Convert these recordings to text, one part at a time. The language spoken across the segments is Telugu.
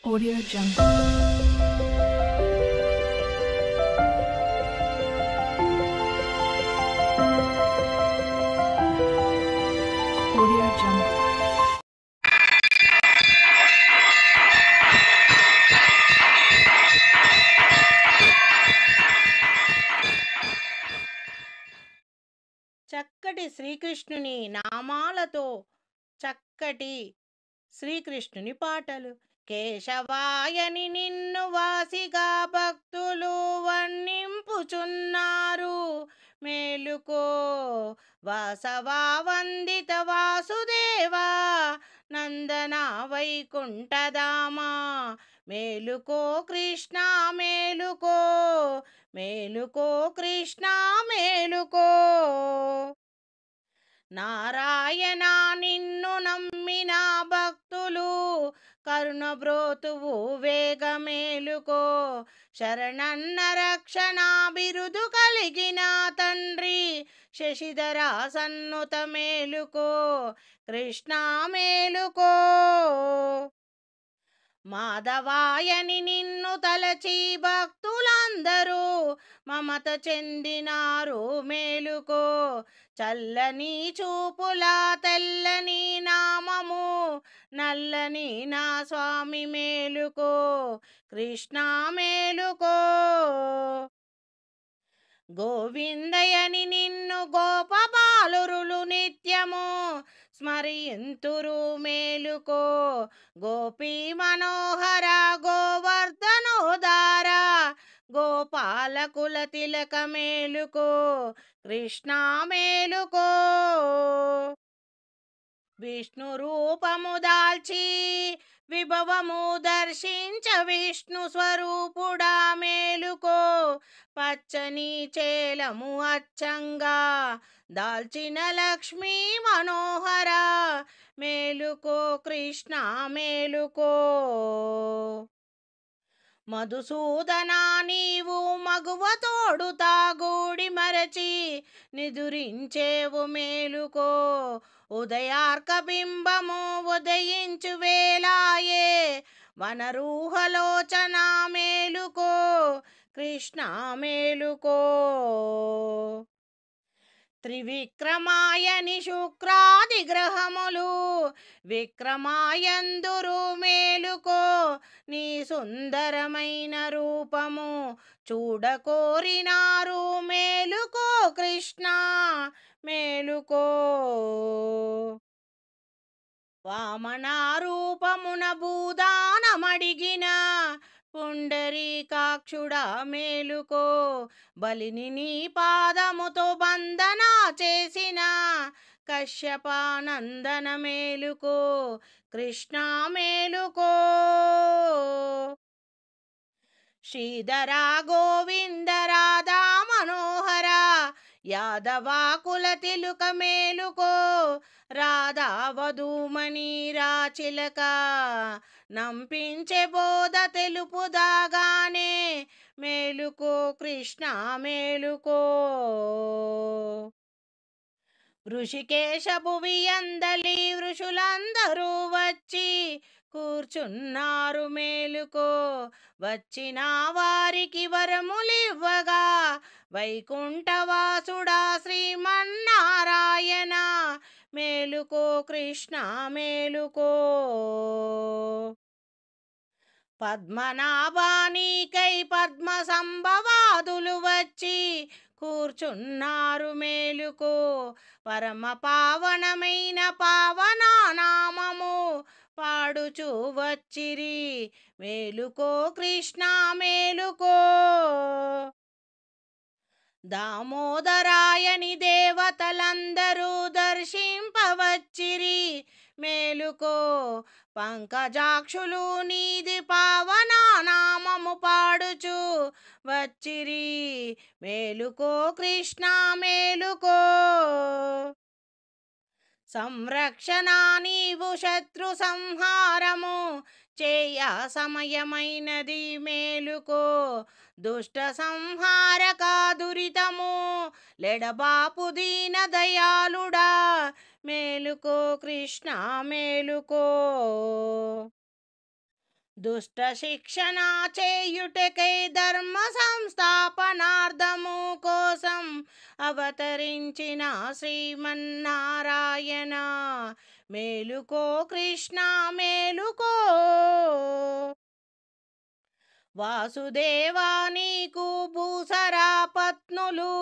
Audio Jungle. Audio Jungle. చక్కటి శ్రీకృష్ణుని నామాలతో చక్కటి శ్రీకృష్ణుని పాటలు. కేశవాయని నిన్ను వాసిగా భక్తులు వర్ణింపుచున్నారు, మేలుకో వాసవా వందిత వాసుదేవా నందన వైకుంఠధామా. మేలుకో కృష్ణ మేలుకో, మేలుకో కృష్ణ మేలుకో. నారాయణ నిన్ను నమ్మిన భక్తులు కరుణబ్రోతువు వేగ మేలుకో. శరణన్న రక్షణ బిరుదు కలిగిన తండ్రి శశిధర సన్నుత మేలుకో, కృష్ణ మేలుకో. మాధవాయని నిన్ను తలచి భక్తులందరూ మమత చెందినారు, మేలుకో. చల్లని చూపుల తెల్లని నామము నల్లని నా స్వామి మేలుకో, కృష్ణ మేలుకో. గోవిందయని నిన్ను గోపబాలురులు నిత్యము స్మరింతురు, మేలుకో. గోపీ మనోహర గోవర్ధనోదార గోపాలకుల తిలక మేలుకో, కృష్ణ మేలుకో. విష్ణు రూపము దాల్చి విభవము దర్శించ విష్ణు స్వరూపుడా మేలుకో. పచ్చని చేలము అచ్చంగా దాల్చిన లక్ష్మీ మనోహర మేలుకో, కృష్ణ మేలుకో. మధుసూదనా నీవు మగువ తోడుతా గూడి మరచి నిదురించేవు, మేలుకో. ఉదయార్క బింబము ఉదయించు వేళాయే వనరూహలోచన మేలుకో, కృష్ణ మేలుకో. త్రివిక్రమాయని శుక్రాది గ్రహములు విక్రమాయందురు, మేలుకో. నీ సుందరమైన రూపము చూడకోరినారు, మేలుకో కృష్ణ మేలుకో. వామన రూపమున భూదానమడిగిన పుండరీకాక్షుడా మేలుకో. బలిని నీ పాదముతో బంధన చేసిన కశ్యపానందన మేలుకో, కృష్ణ మేలుకో. శ్రీధర గోవింద రాధా మనోహర యాదవాకుల తిలుక మేలుకో. రాధా వధూమణి రాచిలక నంపించే బోధ తెలుపుదాగానే, మేలుకో కృష్ణ మేలుకో. ఋషికేశ భువి అందలి ఋషులందరూ వచ్చి కూర్చున్నారు, మేలుకో. వచ్చిన వారికి వరములివ్వగా వైకుంఠవాసుడా శ్రీమన్నారాయణ, మేలుకో కృష్ణ మేలుకో. పద్మనాభానికై పద్మ సంభవాదులు వచ్చి కూర్చున్నారు, మేలుకో. పరమ పావనమైన పావనా నామము పాడుచూ వచ్చిరి, మేలుకో కృష్ణ మేలుకో. దామోదరాయని దేవతలందరూ దర్శింపవచ్చిరి, మేలుకో. పంకజాక్షులు నీది పావనా నామము పాడుచు వచ్చిరి, మేలుకో కృష్ణ మేలుకో. సంరక్షణ నీవు శత్రు సంహారము చేయ సమయమైనది, మేలుకో. దుష్ట సంహారక దురితము లెడబాపు దీన దయాళుడా, మేలుకో కృష్ణ మేలుకో. దుష్ట శిక్షణ చేయుటకై ధర్మ సంస్థాపనార్థము కోసం అవతరించిన శ్రీమన్నారాయణ మేలుకో కృష్ణ మేలుకో. వాసుదేవా నీకు భూసరా పత్నులు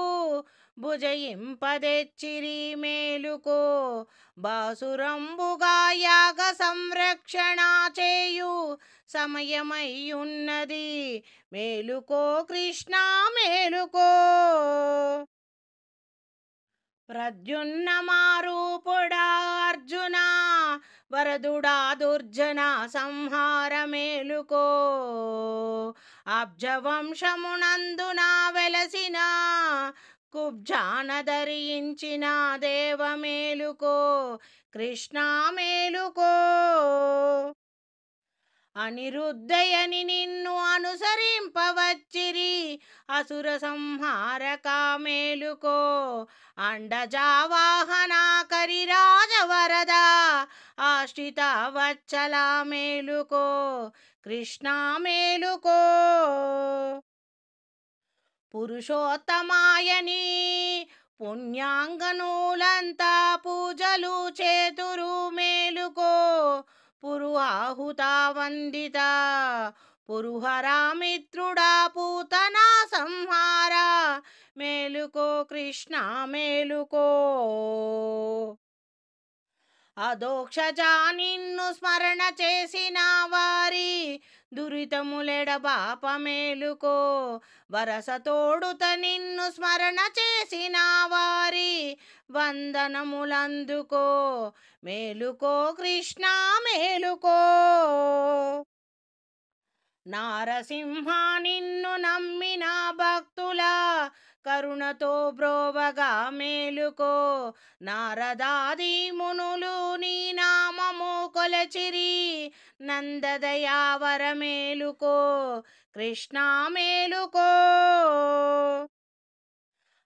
భుజయింపదెచ్చిరి మేలుకో. బాసురంబుగా యాగ సంరక్షణ చేయు సమయమయ్యున్నది మేలుకో కృష్ణ మేలుకో. ప్రద్యున్న మారూపుడా అర్జున వరదుడా దుర్జన సంహార మేలుకో. అబ్జవంశమునందున వెలసిన కుబ్జాన ధరించిన దేవ మేలుకో కృష్ణ మేలుకో. అనిరుద్ధయని నిన్ను అనుసరింపవచ్చిరి అసుర సంహారక మేలుకో. అండజావాహన కరిరాజవరద ఆశ్రిత వచ్చల మేలుకో కృష్ణ మేలుకో. పురుషోత్తమాయని పుణ్యాంగనులంతా పూజలు చేతురు మేలుకో. పురుహుత వందిత పురుహరామిత్రుడా పూతనా సంహార మేలుకో కృష్ణ మేలుకో. అదోక్షజా నిన్ను స్మరణ చేసిన వారి దురితములెడబాప మేలుకో. వరసతోడుత నిన్ను స్మరణ చేసిన వారి వందనములందుకో మేలుకో కృష్ణ మేలుకో. నారసింహ నిన్ను నమ్మిన భక్తుల కరుణతో బ్రోవగా మేలుకో. నారదాది మునులు నీ నామము కొలచిరి నందదయావర మేలుకో కృష్ణ మేలుకో.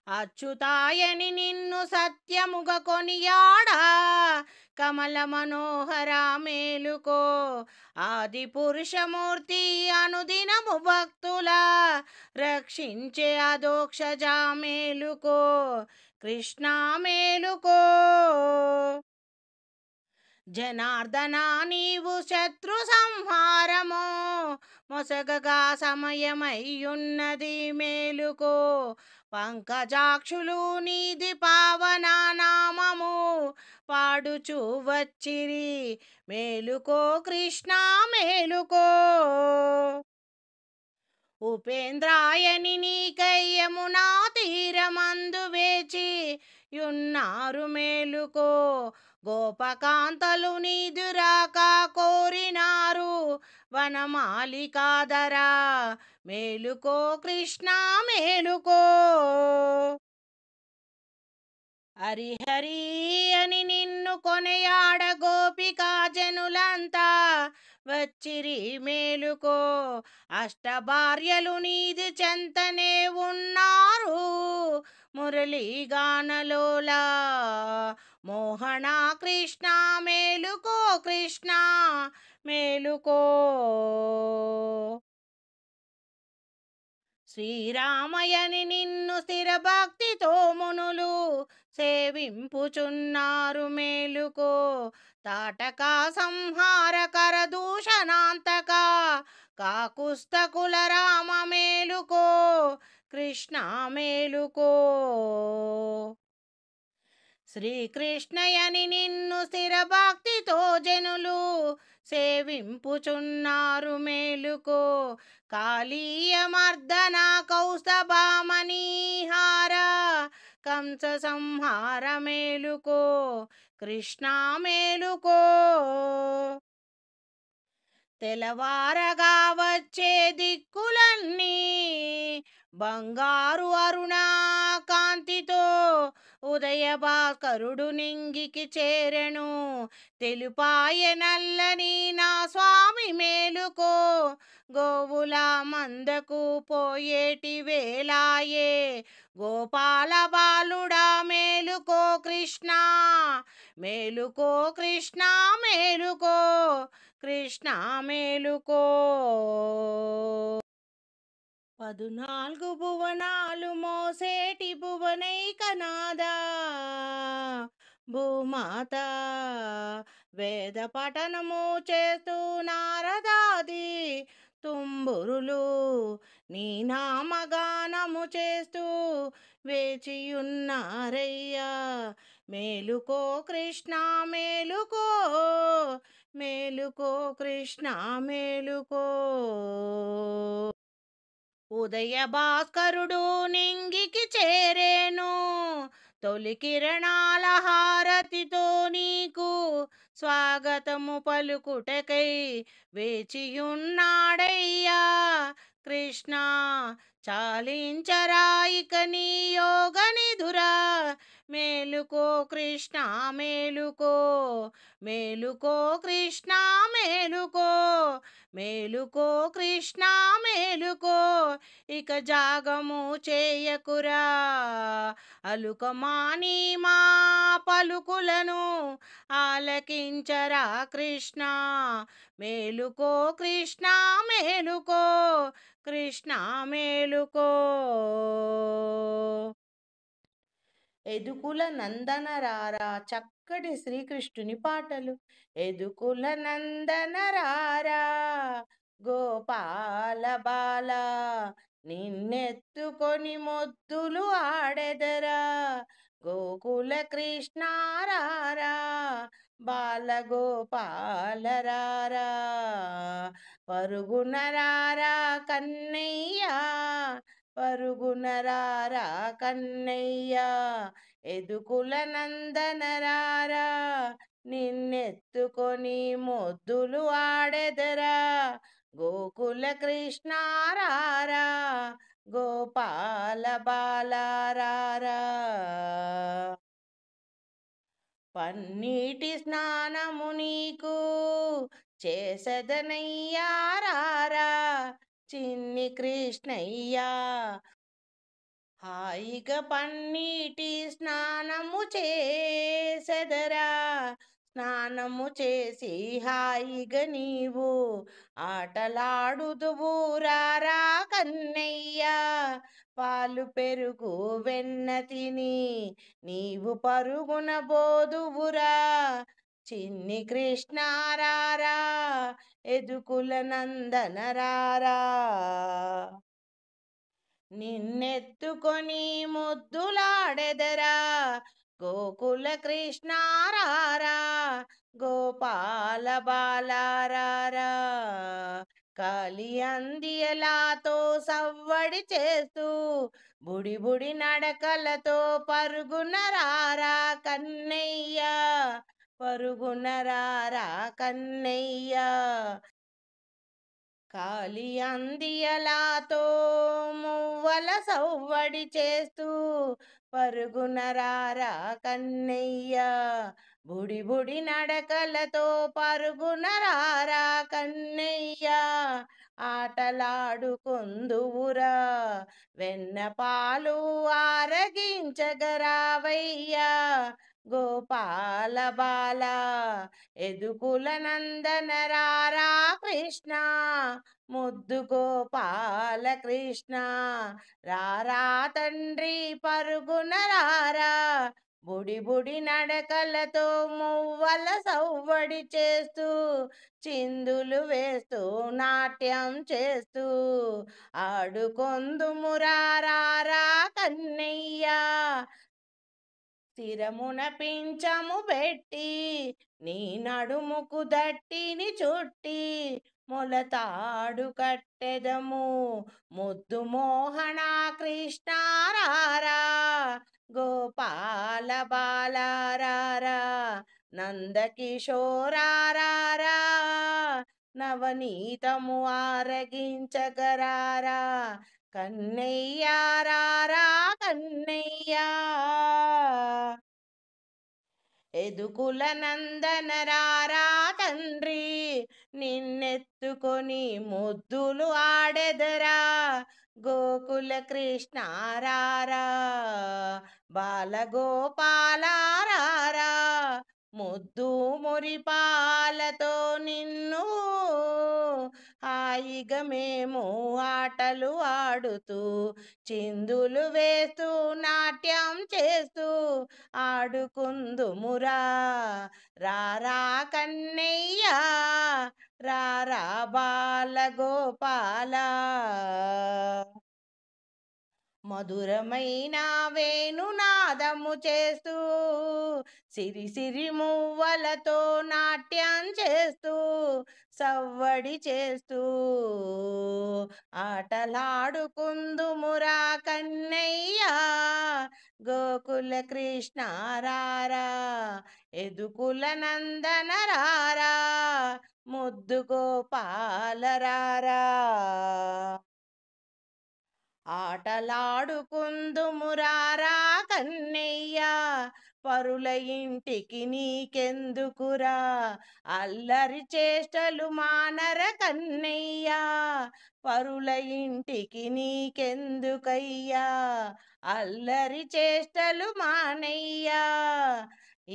అచ్యుతాయని నిన్ను సత్యముగ కొనియాడా కమల మనోహర మేలుకో. ఆది పురుషమూర్తి అనుదినము భక్తుల రక్షించే అదోక్షజా మేలుకో కృష్ణ మేలుకో. జనార్దన నీవు శత్రు సంహారము మొసగగా సమయమయ్యున్నది మేలుకో. పంకజాక్షులు నీది పావన నామము పాడుచు వచ్చిరి మేలుకో కృష్ణ మేలుకో. ఉపేంద్రాయని నీకై యమునా తీరమందు వేచి యున్నారు మేలుకో. గోపకాంతలు నీదురాక కోరినారు వనమాలికాదరా మేలుకో కృష్ణ మేలుకో. హరిహరి అని నిన్ను కొనయాడ గోపికా జనులంతా వచ్చిరి మేలుకో. అష్టభార్యలు నీది చెంతనే ఉన్నారు మురళీగానలోలా మోహన కృష్ణ మేలుకో కృష్ణ మేలుకో. శ్రీరామయని నిన్ను స్థిర భక్తితో మునులు సేవింపుచున్నారు మేలుకో. తాటక సంహారకర దూషణాంతక కాకుస్తకుల రామ మేలుకో కృష్ణ మేలుకో. శ్రీకృష్ణయని నిన్ను స్థిర భక్తితో జనులు సేవింపుచున్నారు మేలుకో. కాళీయ మర్దన కౌస్తభామణిహార కంస సంహార మేలుకో కృష్ణ మేలుకో. తెలవారగా వచ్చే దిక్కులన్నీ బంగారు అరుణ కాంతితో ఉదయ భాస్కరుడు నింగికి చేరెను, తెలుపాయ నల్లని నా స్వామి మేలుకో. గోవుల మందకు పోయేటి వేలాయే, గోపాల బాలుడా మేలుకో కృష్ణ. మేలుకో కృష్ణ మేలుకో, కృష్ణ మేలుకో. 14 భువనాలు మోసేటి భువనైకనాదా భూమాత, వేద పఠనము చేస్తూ నారదాది తుంబురులు నీ నామగానము చేస్తూ వేచియున్నారయ్యా. మేలుకో కృష్ణ మేలుకో, మేలుకో కృష్ణ మేలుకో. ఉదయ భాస్కరుడు నింగికి చేరేను, తొలి కిరణాల హారతితో నీకు స్వాగతము పలుకుటకై వేచియున్నాడయ్యా. కృష్ణ చాలించరా ఇక నీ యోగ నిధురా. మేలుకో కృష్ణ మేలుకో, మేలుకో కృష్ణ మేలుకో, మేలుకో కృష్ణ మేలుకో. ఇక జాగము చేయకురా, అలుకమాని మా పలుకులను ఆలకించరా కృష్ణ. మేలుకో కృష్ణ మేలుకో, కృష్ణ మేలుకో. ఎదుకుల నందన రారా, చక్కటి శ్రీకృష్ణుని పాటలు. ఎదుకుల నందన రారా, గోపాల బాల నిన్నెత్తుకొని మొద్దులు ఆడెదరా. గోకుల కృష్ణ రారా, బాల గోపాల రారా. పరుగున రారా కన్నయ్యా, పరుగున రారా కన్నయ్యా. ఎదుకుల నందన రారా, నిన్నెత్తుకొని మొద్దులు ఆడెదరా. గోకుల కృష్ణ రారా, గోపాల బాల రారా. పన్నీటి స్నానము నీకు చేసదనయ్యా రారా, చిన్ని కృష్ణయ్యా. హాయిగా పన్నీటి స్నానము చేసెదరా. స్నానము చేసి హాయిగా నీవు ఆటలాడుదువు రారా కన్నయ్యా. పాలు పెరుగు వెన్న తిని నీవు పరుగున బోదువురా. చిన్ని కృష్ణ రారా, ఎదుకుల నందన రారా. నిన్నెత్తుకొని ముద్దులాడెదరా. గోకుల కృష్ణ రారా, గోపాల బాల రారా. కాలి అందియలాతో సవ్వడి చేస్తూ బుడి బుడి నడకలతో పరుగున రారా కన్నయ్యా, పరుగున రారా కన్నయ్యా. కాలి అందియలాతో మువ్వల సవ్వడి చేస్తూ పరుగున రారా కన్నయ్యా. బుడి బుడి నడకలతో పరుగున రారా కన్నయ్యా. ఆటలాడుకొందువురా, వెన్న పాలు ఆరగించగరావయ్యా. గోపాల బాల ఎదుకుల నందన రారా కృష్ణ. ముద్దు గోపాల కృష్ణ రారా తండ్రి, పరుగున రారా. బుడి బుడి నడకలతో మువ్వల సవ్వడి చేస్తూ చిందులు వేస్తూ నాట్యం చేస్తూ ఆడుకొందుమురా రారా కన్నయ్యా. స్థిరమున పించము పెట్టి నీ నడుముకు దట్టిని చుట్టి మొలతాడు కట్టెదము ముద్దు మోహన కృష్ణ రారా. గోపాల బాల రారా, నందకిశోరా రారా. నవనీతము ఆరగించగరారా. కన్నయ్య రారా కన్నయ్య, ఎదుకుల నందన రారా తండ్రి, నిన్నెత్తుకొని ముద్దులు ఆడెదరా, గోకుల కృష్ణ రారా, బాలగోపాల రారా, ముద్దు మురిపాలతో నిన్ను హాయిగా మేము ఆటలు ఆడుతూ, చిందులు వేస్తూ, నాట్యం చేస్తూ ఆడుకుందుమురా, రారా కన్నయ్య, రారా బాలగోపాల. మధురమైన వేణునాదము చేస్తూ, సిరి సిరి మువ్వలతో నాట్యం చేస్తూ, సవ్వడి చేస్తూ ఆటలాడుకుందుమురా కన్నయ్య, గోకుల కృష్ణ రారా, ఎదుకుల నందన రారా, ముద్దు గోపాల రారా, ఆటలాడుకుందుమురారా కన్నయ్య, పరుల ఇంటికి నీకెందుకురా, అల్లరి చేష్టలు మానర కన్నయ్య, పరుల ఇంటికి నీకెందుకయ్యా, అల్లరి చేష్టలు మానయ్యా,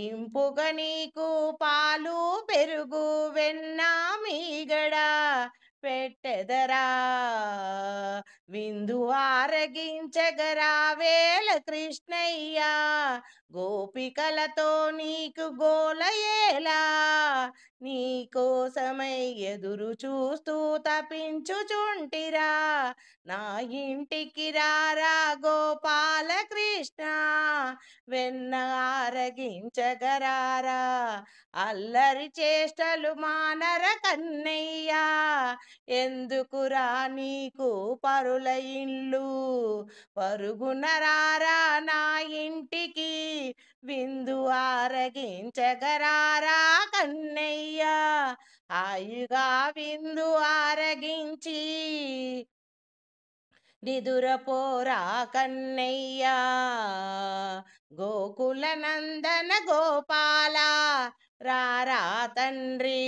ఇంపుగా నీకు పాలు పెరుగు వెన్న మీగడ పెట్టెదరా, విందు ఆరగించగరా వేల కృష్ణయ్య, గోపికలతో నీకు గోలయేలా, నీ కోసమై ఎదురు చూస్తూ తపించుచుంటిరా, నా ఇంటికి రారా గోపాల కృష్ణ, వెన్న ఆరగించగరారా, అల్లరి చేష్టలు మానర కన్నయ్య, ఎందుకురా నీకు పరుల ఇల్లు, పరుగున రారా నా ఇంటికి, విందు ఆరగించగరారా కన్నయ్య, హాయిగా విందు ఆరగించి నిదురపోరా కన్నయ్య, గోకుల నందన గోపాల రారా తండ్రి,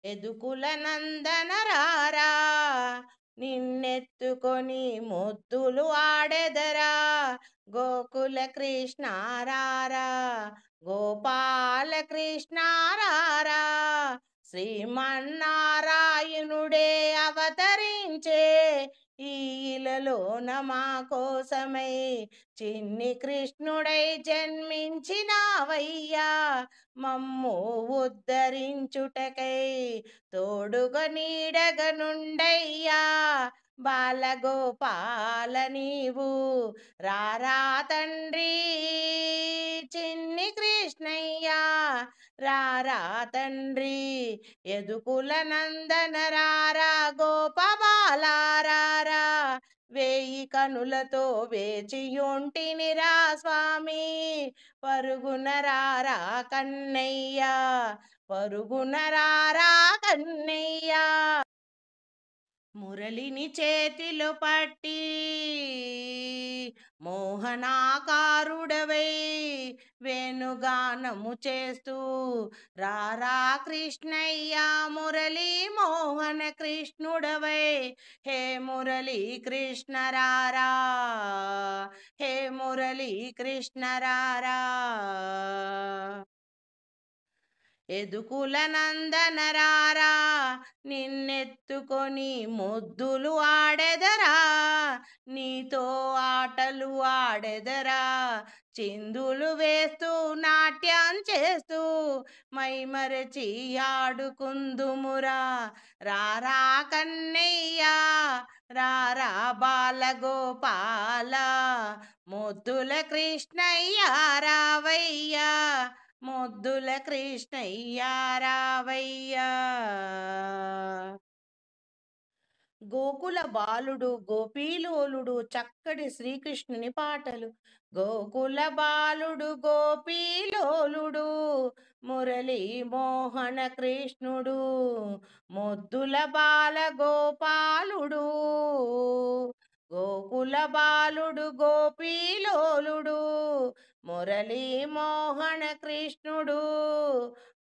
ఎదుకుల నందన రారా, నిన్నెత్తుకొని ముద్దులు ఆడెదరా, గోకుల కృష్ణ రారా, గోపాల కృష్ణ రారా, శ్రీమన్నారాయణుడే అవతరించే ఈ ఇలలోన మా కోసమై, చిన్ని కృష్ణుడై జన్మించినావయ్యా, మమ్ము ఉద్ధరించుటకై, తోడుగా నీడగా నుండయ్యా, బాలగోపాల నీవు రారా తండ్రి, చిన్ని కృష్ణయ్య రారా తండ్రి, ఎదుకుల నందన రారా గోపబాల రారా, వేయి కనులతో వేచియుంటినిరా స్వామి, పరుగున రారా కన్నయ్య, పరుగున రారా కన్నయ్య, మురళిని చేతిలో పట్టి మోహనాకారుడవై వేణుగానము చేస్తూ, రారా కృష్ణయ్య మురళీ మోహన కృష్ణుడవై, హే మురళీ కృష్ణ రారా, హే మురళీ కృష్ణ రారా, ఎదుకుల నందన రారా, నిన్నెత్తుకొని ముద్దులు ఆడెదరా, నీతో ఆటలు ఆడెదరా, చిందులు వేస్తూ నాట్యం చేస్తూ మైమరచి ఆడుకుందుమురా, రారా కన్నయ్య, రారా బాలగోపాల, ముద్దుల కృష్ణయ్య రావయ్యా, ముద్దుల కృష్ణయ్య రావయ్యా, గోకుల బాలుడు గోపీలోలుడు చక్కటి శ్రీకృష్ణుని పాటలు. గోకుల బాలుడు గోపీలోలుడు మురళీ మోహన కృష్ణుడు ముద్దుల బాల గోపాలుడు. గోకుల బాలుడు గోపీలోలుడు మురళీ మోహన కృష్ణుడు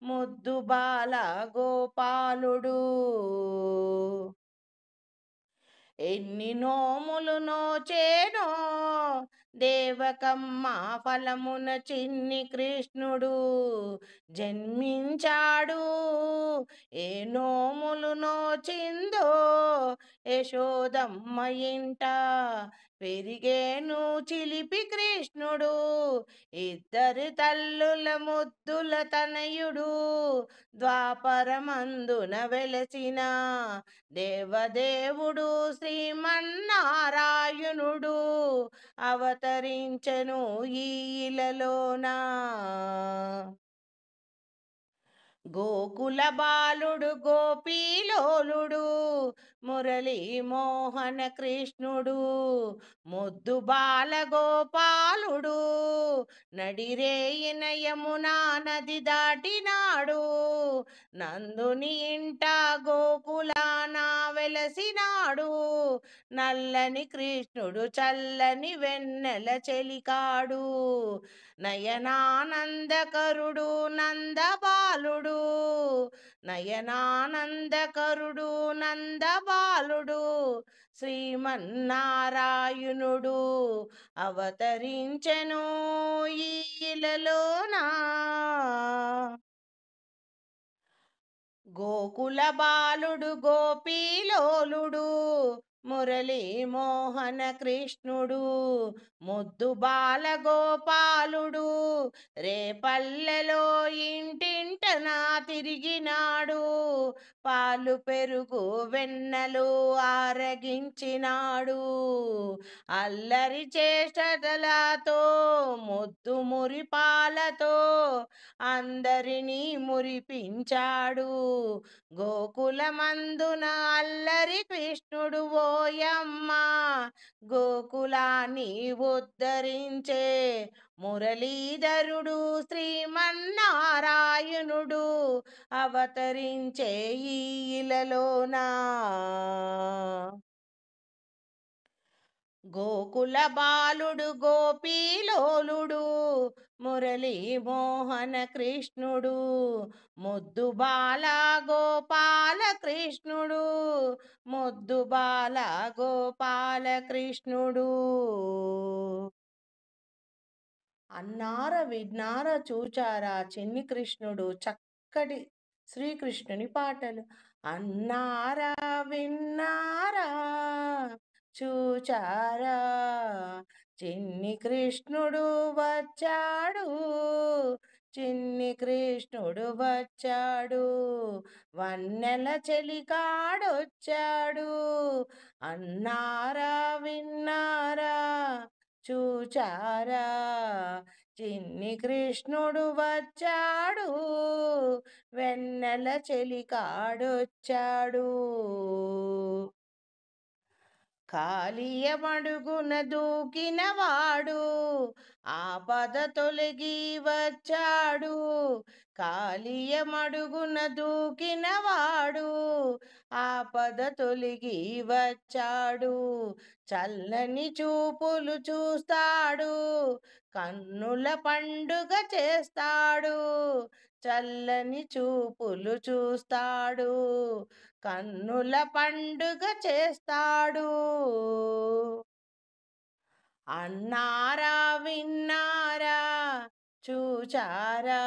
ముద్దు బాల గోపాలుడు. ఎన్ని నోములు నోచేనో దేవకమ్మ ఫలమున చిన్ని కృష్ణుడు జన్మించాడు. ఏ నోములు నోచిందో యశోదమ్మ ఇంట పెరిగేను చిలిపి కృష్ణుడు. ఇద్దరి తల్లుల ముద్దుల తనయుడు ద్వాపరమందున వెలసిన దేవదేవుడు శ్రీమన్నారాయణుడు అవతరించెను ఈలలోనా. గోకుల బాలుడు గోపీలోలుడు మురళీ మోహన కృష్ణుడు ముద్దు బాల గోపాలుడు నడిరేయిన యమునా నది దాటినాడు. నందుని ఇంట గోకులాన వెలసినాడు. నల్లని కృష్ణుడు చల్లని వెన్నెల చెలికాడు. నయనానందకరుడు నందబాలుడు నయనానందకరుడు నందబాలుడు శ్రీమన్నారాయణుడు అవతరించెను ఈలలోనా. గోకుల బాలుడు గోపీలోలుడు మురళీ మోహన కృష్ణుడు ముద్దు బాల గోపాలుడు రేపల్లెలో ఇంటింటన తిరిగినాడు. పాలు పెరుగు వెన్నెలు ఆరగించినాడు. అల్లరి చేష్టలతో ముద్దు మురిపాలతో అందరినీ మురిపించాడు. గోకులమందున అల్లరి కృష్ణుడు ఓయమ్మ గోకులాన్ని ఉద్ధరించే మురళీధరుడు శ్రీమన్నారాయణుడు అవతరించే ఈలలోనా. గోకుల బాలుడు గోపీలోలుడు మురళీ మోహన కృష్ణుడు ముద్దు బాల గోపాల కృష్ణుడు ముద్దు బాల గోపాల కృష్ణుడు. అన్నార విన్నార చూచారా చిన్ని కృష్ణుడు చక్కటి శ్రీకృష్ణుని పాటలు. అన్నారా విన్నారా చూచారా చిన్ని కృష్ణుడు వచ్చాడు. చిన్ని కృష్ణుడు వచ్చాడు వన్నెల చెలికాడొచ్చాడు. అన్నారా విన్నారా చూచారా చిన్ని కృష్ణుడు వచ్చాడు వెన్నెల చెలికాడొచ్చాడు. కాళీయమడుగున దూకినవాడు ఆపద తొలగి వచ్చాడు. కాళీయమడుగున దూకినవాడు ఆపద తొలగి వచ్చాడు. చల్లని చూపులు చూస్తాడు కన్నుల పండుగ చేస్తాడు. చల్లని చూపులు చూస్తాడు కన్నుల పండుగ చేస్తాడు. అన్నారా విన్నారా చూచారా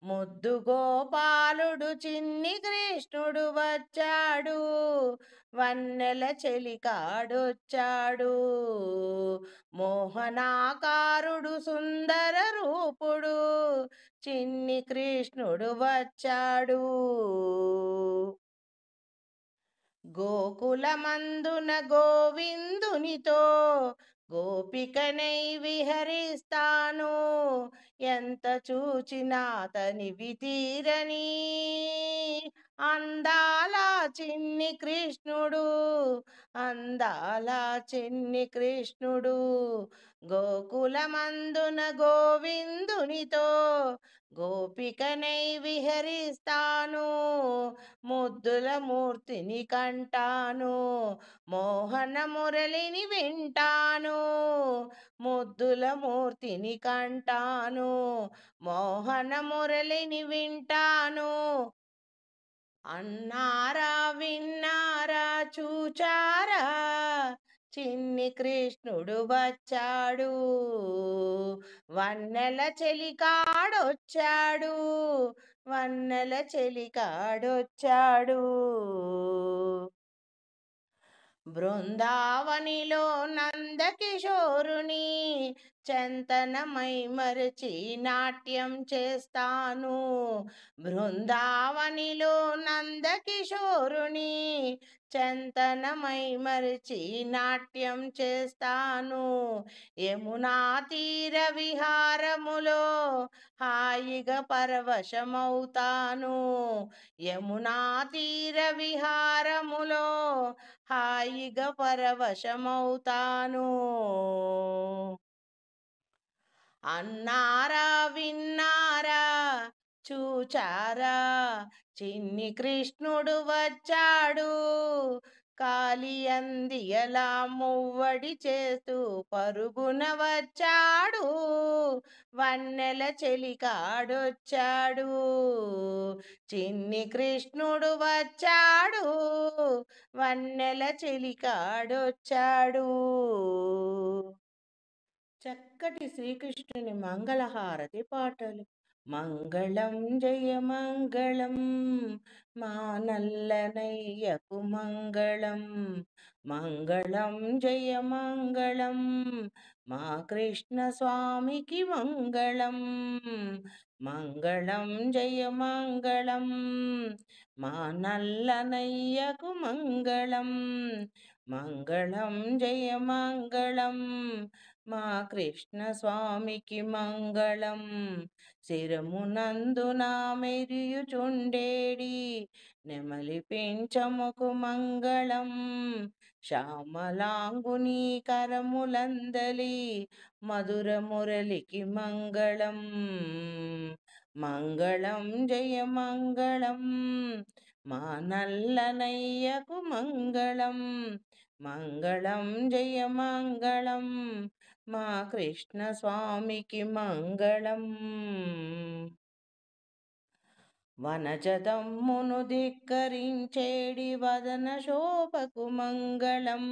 ముద్దు గోపాలుడు చిన్ని కృష్ణుడు వచ్చాడు వన్నెల చెలికాడొచ్చాడు. మోహనాకారుడు సుందర రూపుడు చిన్ని కృష్ణుడు వచ్చాడు. గోకులమందున గోవిందునితో గోపికనై విహరిస్తాను. ఎంత చూచినా తనివి తీరని అందాల చిన్ని కృష్ణుడు, అందాల చిన్ని కృష్ణుడు, గోకులమందున గోవిందునితో గోపికనై విహరిస్తాను, ముద్దుల మూర్తిని కంటాను, మోహన మురళిని వింటాను, ముద్దుల మూర్తిని కంటాను, మోహన మురళిని వింటాను. అన్నారా విన్నారా చూచారా, చిన్ని కృష్ణుడు వచ్చాడు, వన్నెల చెలికాడొచ్చాడు, వన్నెల చెలికాడొచ్చాడు. బృందావనిలో నందకిశోరుని చెంతనమై మరచి నాట్యం చేస్తాను, బృందావనిలో నందకిశోరుని చెంతనమై మరచి నాట్యం చేస్తాను, యమునా తీర విహారములో హాయిగా పరవశమవుతాను, యమునా తీర విహారములో హాయిగా పరవశమవుతాను. అన్నారా విన్నారా చూచారా, చిన్ని కృష్ణుడు వచ్చాడు, కాలియందియలా మువ్వడి చేస్తూ పరుగున వచ్చాడు, వన్నెల చెలికాడొచ్చాడు, చిన్ని కృష్ణుడు వచ్చాడు, వన్నెల చెలికాడొచ్చాడు. చక్కటి శ్రీకృష్ణుని మంగళహారతి పాటలు. మంగళం జయ మంగళం, మా నల్లనయ్యకు మంగళం, మంగళం జయ మంగళం, మా కృష్ణ స్వామికి మంగళం, మంగళం జయ మంగళం, మా నల్లనయ్యకు మంగళం, మంగళం జయ మంగళం, మా కృష్ణ స్వామికి మంగళం. శిరమునందున మెరియుచుండేడి నెమలి పింఛముకు మంగళం, శ్యామలాంగుని కరములందలి మధుర మురళికి మంగళం, మంగళం జయ మంగళం, మా నల్లనయ్యకు మంగళం, మంగళం జయ మంగళం, మా కృష్ణ స్వామికి మంగళం. వనజదమ్మును ధిక్కరించేడి వదన శోభకు మంగళం,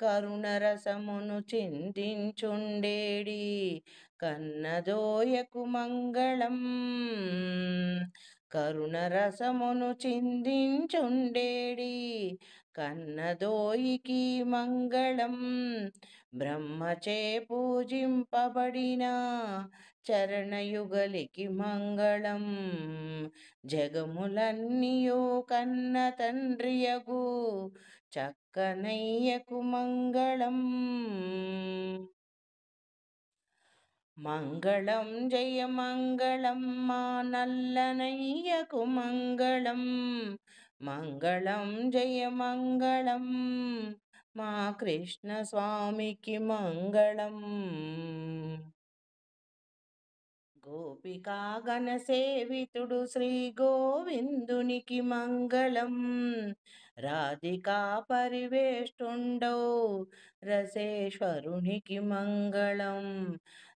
కరుణరసమును చిందించుండేడి కన్నదోయకు మంగళం, కరుణరసమును చిందించుండేడి కన్నదోయికి మంగళం, బ్రహ్మచే పూజింపబడిన చరణయుగలికి మంగళం, జగములన్నీయో కన్న తండ్రియగు చక్కనయ్యకు మంగళం, మంగళం జయ మంగళం, మా నల్లనయ్యకు మంగళం, మంగళం జయ మంగళం, మా కృష్ణ స్వామికి మంగళం. గోపికా గణసేవితుడు శ్రీ గోవిందునికి మంగళం, రాధికా పరివేష్టుండౌ రసేశ్వరునికి మంగళం,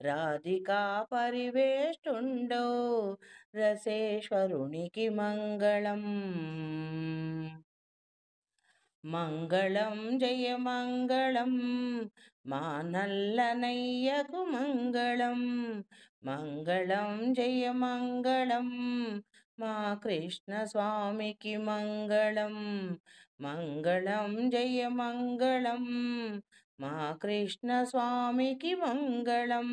రాధికా పరివేష్టుండౌ రసేశ్వరునికి మంగళం, మంగళం జయ మంగళం, మా నల్లనయ్యకు మంగళం, మంగళం జయ మంగళం, మా కృష్ణ స్వామికి మంగళం, మంగళం జయ మంగళం, మా కృష్ణ స్వామికి మంగళం.